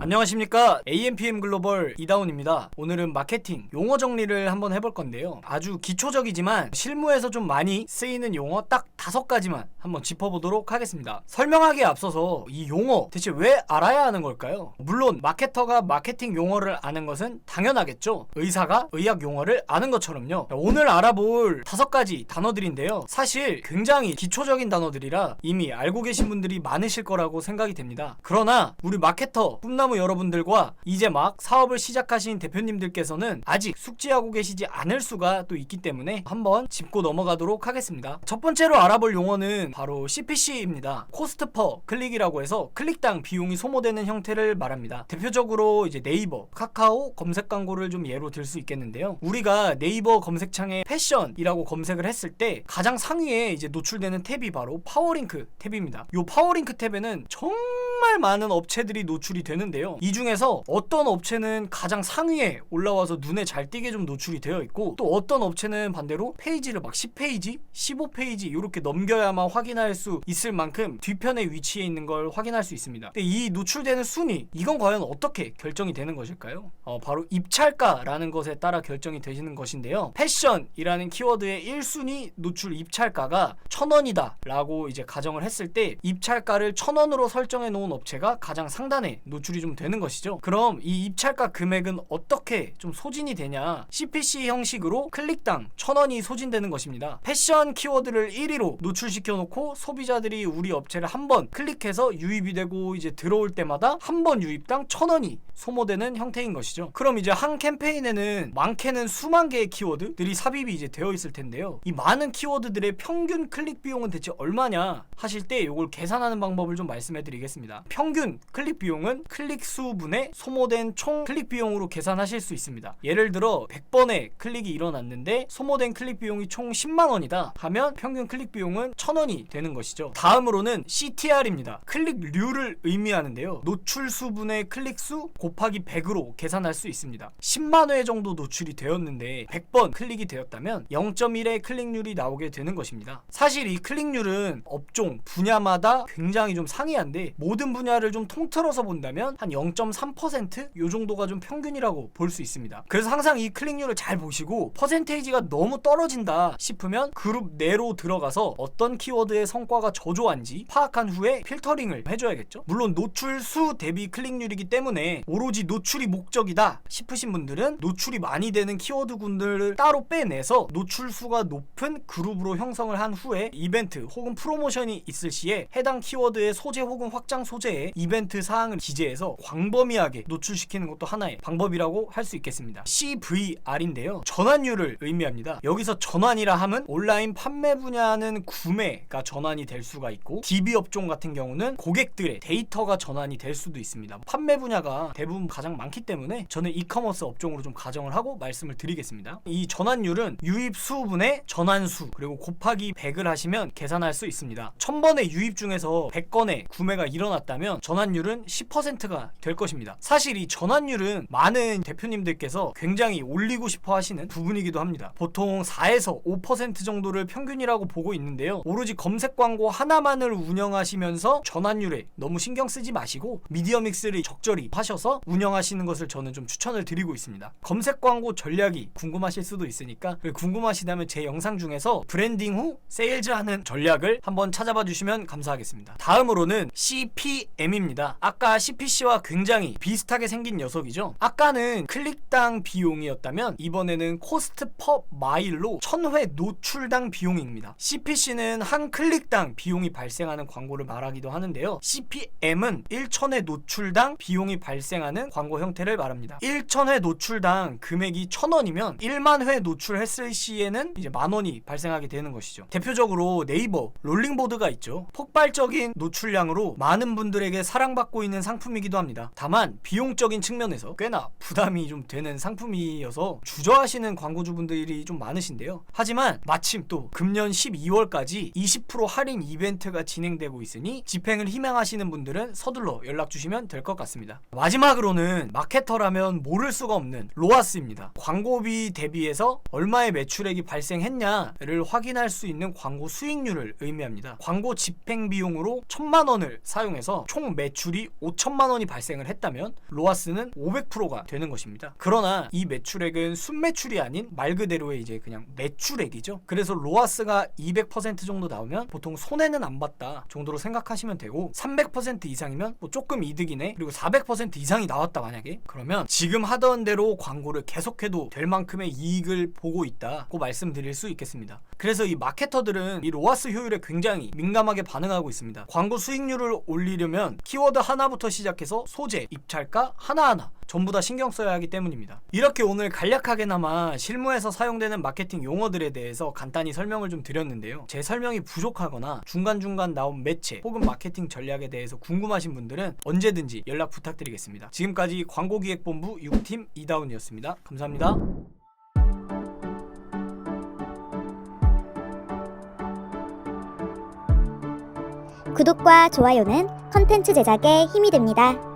안녕하십니까, AMPM 글로벌 이다운입니다. 오늘은 마케팅 용어 정리를 한번 해볼 건데요, 아주 기초적이지만 실무에서 좀 많이 쓰이는 용어 딱 5가지만 한번 짚어보도록 하겠습니다. 설명하기에 앞서서 이 용어 대체 왜 알아야 하는 걸까요? 물론 마케터가 마케팅 용어를 아는 것은 당연하겠죠. 의사가 의학 용어를 아는 것처럼요. 오늘 알아볼 5가지 단어들인데요, 사실 굉장히 기초적인 단어들이라 이미 알고 계신 분들이 많으실 거라고 생각이 됩니다. 그러나 우리 마케터 꿈나무 여러분들과 이제 막 사업을 시작하신 대표님들께서는 아직 숙지하고 계시지 않을 수가 또 있기 때문에 한번 짚고 넘어가도록 하겠습니다. 첫 번째로 알아볼 용어는 바로 CPC입니다. 코스트 퍼 클릭이라고 해서 클릭당 비용이 소모되는 형태를 말합니다. 대표적으로 이제 네이버, 카카오 검색 광고를 좀 예로 들 수 있겠는데요, 우리가 네이버 검색창에 패션이라고 검색을 했을 때 가장 상위에 이제 노출되는 탭이 바로 파워링크 탭입니다. 이 파워링크 탭에는 정말 많은 업체들이 노출이 되는데요, 이 중에서 어떤 업체는 가장 상위에 올라와서 눈에 잘 띄게 좀 노출이 되어 있고, 또 어떤 업체는 반대로 페이지를 막 10페이지, 15페이지 이렇게 넘겨야만 확인할 수 있을 만큼 뒤편에 위치해 있는 걸 확인할 수 있습니다. 근데 이 노출되는 순위, 이건 과연 어떻게 결정이 되는 것일까요? 바로 입찰가라는 것에 따라 결정이 되시는 것인데요, 패션이라는 키워드의 1순위 노출 입찰가가 1000원이다 라고 이제 가정을 했을 때, 입찰가를 1000원으로 설정해 놓은 업체가 가장 상단에 노출이 좀 되는 것이죠. 그럼 이 입찰가 금액은 어떻게 좀 소진이 되냐, CPC 형식으로 클릭당 1000원이 소진되는 것입니다. 패션 키워드를 1위로 노출시켜 놓고 소비자들이 우리 업체를 한번 클릭해서 유입이 되고 이제 들어올 때마다 한 번 유입당 1000원이 소모되는 형태인 것이죠. 그럼 이제 한 캠페인에는 많게는 수만 개의 키워드들이 삽입이 이제 되어 있을 텐데요, 이 많은 키워드들의 평균 클릭 비용은 대체 얼마냐 하실 때 이걸 계산하는 방법을 좀 말씀해 드리겠습니다. 평균 클릭 비용은 클릭 수분의 소모된 총 클릭 비용으로 계산하실 수 있습니다. 예를 들어 100번의 클릭이 일어났는데 소모된 클릭 비용이 총 10만원이다 하면 평균 클릭 비용은 1000원이 되는 것이죠. 다음으로는 CTR입니다. 클릭류를 의미하는데요, 노출 수분의 클릭 수 곱하기 100으로 계산할 수 있습니다. 10만회 정도 노출이 되었는데 100번 클릭이 되었다면 0.1의 클릭률이 나오게 되는 것입니다. 사실 이 클릭률은 업종, 분야마다 굉장히 좀 상이한데, 모든 분야를 좀 통틀어서 본다면 한 0.3% 요 정도가 좀 평균이라고 볼 수 있습니다. 그래서 항상 이 클릭률을 잘 보시고 퍼센테이지가 너무 떨어진다 싶으면 그룹 내로 들어가서 어떤 키워드의 성과가 저조한지 파악한 후에 필터링을 해줘야겠죠. 물론 노출 수 대비 클릭률이기 때문에 오로지 노출이 목적이다 싶으신 분들은 노출이 많이 되는 키워드군들을 따로 빼내서 노출 수가 높은 그룹으로 형성을 한 후에 이벤트 혹은 프로모션이 있을 시에 해당 키워드의 소재 혹은 확장 소재에 이벤트 사항을 기재해서 광범위하게 노출시키는 것도 하나의 방법이라고 할 수 있겠습니다. CVR인데요, 전환율을 의미합니다. 여기서 전환이라 함은 온라인 판매 분야는 구매가 전환이 될 수가 있고, DB 업종 같은 경우는 고객들의 데이터가 전환이 될 수도 있습니다. 판매 분야가 대부분 가장 많기 때문에 저는 이커머스 업종으로 좀 가정을 하고 말씀을 드리겠습니다. 이 전환율은 유입 수분의 전환수 그리고 곱하기 100을 하시면 계산할 수 있습니다. 1000번의 유입 중에서 100건의 구매가 일어났다면 전환율은 10%가 될 것입니다. 사실 이 전환율은 많은 대표님들께서 굉장히 올리고 싶어 하시는 부분이기도 합니다. 보통 4에서 5% 정도를 평균이라고 보고 있는데요, 오로지 검색 광고 하나만을 운영하시면서 전환율에 너무 신경 쓰지 마시고 미디어 믹스를 적절히 하셔서 운영하시는 것을 저는 좀 추천을 드리고 있습니다. 검색 광고 전략이 궁금하실 수도 있으니까 궁금하시다면 제 영상 중에서 브랜딩 후 세일즈하는 전략을 한번 찾아봐 주시면 감사하겠습니다. 다음으로는 CPM입니다. 아까 CPC와 굉장히 비슷하게 생긴 녀석이죠. 아까는 클릭당 비용이었다면 이번에는 코스트 퍼 마일로 1000회 노출당 비용입니다. CPC는 한 클릭당 비용이 발생하는 광고를 말하기도 하는데요, CPM은 1000회 노출당 비용이 발생하는 광고 형태를 말합니다. 1000회 노출당 금액이 1000원이면 1만 회 노출했을 시에는 이제 만원이 발생하게 되는 것이죠. 대표적으로 네이버 롤링보드가 있죠. 폭발적인 노출량으로 많은 분들에게 사랑받고 있는 상품이기도 합니다. 다만 비용적인 측면에서 꽤나 부담이 좀 되는 상품이어서 주저하시는 광고주분들이 좀 많으신데요, 하지만 마침 또 금년 12월까지 20% 할인 이벤트가 진행되고 있으니 집행을 희망하시는 분들은 서둘러 연락주시면 될 것 같습니다. 마지막으로는 마케터라면 모를 수가 없는 로아스입니다. 광고비 대비해서 얼마의 매출액이 발생했냐를 확인할 수 있는 광고 수익률을 의미합니다. 광고 집행 비용으로 1000만 원을 사용해서 중에서 총 매출이 5천만 원이 발생을 했다면 로하스는 500%가 되는 것입니다. 그러나 이 매출액은 순매출이 아닌 말 그대로의 이제 그냥 매출액이죠. 그래서 로하스가 200% 정도 나오면 보통 손해는 안 봤다 정도로 생각하시면 되고, 300% 이상이면 뭐 조금 이득이네, 그리고 400% 이상이 나왔다 만약에, 그러면 지금 하던 대로 광고를 계속해도 될 만큼의 이익을 보고 있다고 말씀드릴 수 있겠습니다. 그래서 이 마케터들은 이 로하스 효율에 굉장히 민감하게 반응하고 있습니다. 광고 수익률을 올리려면 키워드 하나부터 시작해서 소재, 입찰가 하나하나 전부 다 신경 써야 하기 때문입니다. 이렇게 오늘 간략하게나마 실무에서 사용되는 마케팅 용어들에 대해서 간단히 설명을 좀 드렸는데요. 제 설명이 부족하거나 중간중간 나온 매체 혹은 마케팅 전략에 대해서 궁금하신 분들은 언제든지 연락 부탁드리겠습니다. 지금까지 광고기획본부 6팀 이다운이었습니다. 감사합니다. 구독과 좋아요는 컨텐츠 제작에 힘이 됩니다.